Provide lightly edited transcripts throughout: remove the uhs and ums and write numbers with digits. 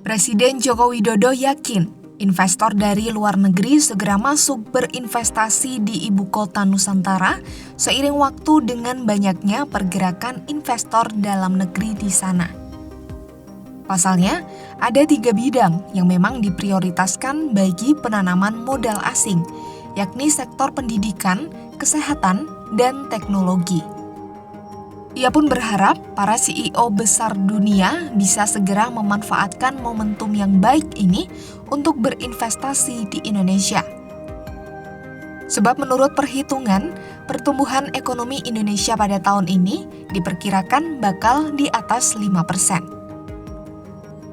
Presiden Joko Widodo yakin investor dari luar negeri segera masuk berinvestasi di ibu kota Nusantara seiring waktu dengan banyaknya pergerakan investor dalam negeri di sana. Pasalnya, ada 3 bidang yang memang diprioritaskan bagi penanaman modal asing, yakni sektor pendidikan, kesehatan, dan teknologi. Ia pun berharap para CEO besar dunia bisa segera memanfaatkan momentum yang baik ini untuk berinvestasi di Indonesia. Sebab menurut perhitungan, pertumbuhan ekonomi Indonesia pada tahun ini diperkirakan bakal di atas 5%.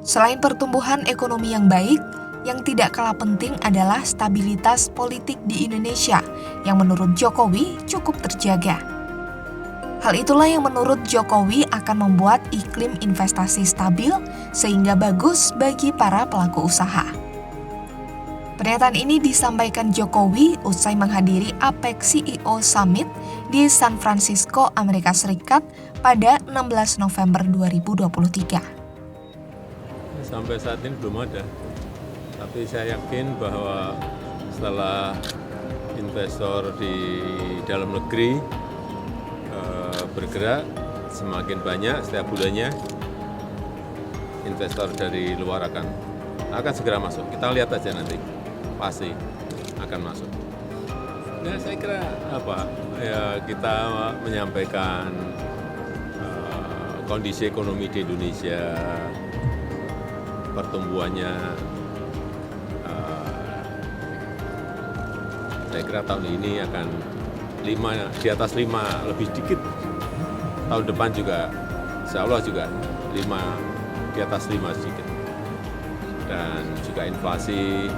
Selain pertumbuhan ekonomi yang baik, yang tidak kalah penting adalah stabilitas politik di Indonesia yang menurut Jokowi cukup terjaga. Hal itulah yang menurut Jokowi akan membuat iklim investasi stabil sehingga bagus bagi para pelaku usaha. Pernyataan ini disampaikan Jokowi usai menghadiri APEC CEO Summit di San Francisco, Amerika Serikat pada 16 November 2023. Sampai saat ini belum ada, tapi saya yakin bahwa setelah investor di dalam negeri bergerak semakin banyak setiap bulannya, investor dari luar akan segera masuk. Kita lihat aja nanti, pasti akan masuk. Nah, saya kira kita menyampaikan kondisi ekonomi di Indonesia, pertumbuhannya, saya kira tahun ini akan di atas 5 lebih dikit. Tahun depan juga, insya Allah juga 5, di atas 5 sedikit. Dan juga inflasi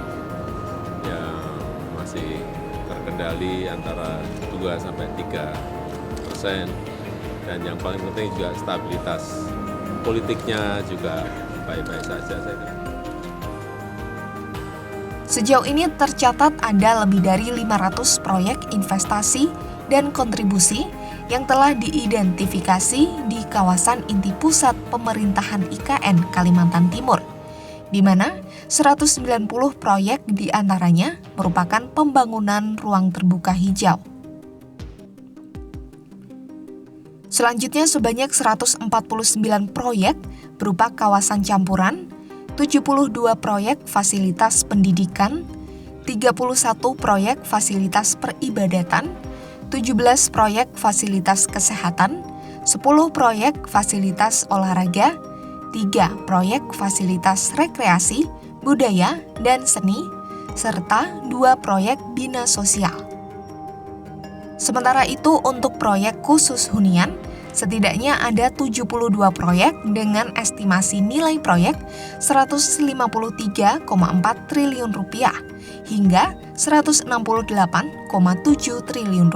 yang masih terkendali antara 2-3%. Dan yang paling penting juga stabilitas politiknya juga baik-baik saja, saya kira. Sejauh ini tercatat ada lebih dari 500 proyek investasi dan kontribusi yang telah diidentifikasi di kawasan inti pusat pemerintahan IKN Kalimantan Timur, di mana 190 proyek diantaranya merupakan pembangunan ruang terbuka hijau. Selanjutnya sebanyak 149 proyek berupa kawasan campuran, 72 proyek fasilitas pendidikan, 31 proyek fasilitas peribadatan, 17 proyek fasilitas kesehatan, 10 proyek fasilitas olahraga, 3 proyek fasilitas rekreasi, budaya, dan seni, serta 2 proyek bina sosial. Sementara itu untuk proyek khusus hunian, setidaknya ada 72 proyek dengan estimasi nilai proyek Rp153,4 triliun hingga Rp168,7 triliun.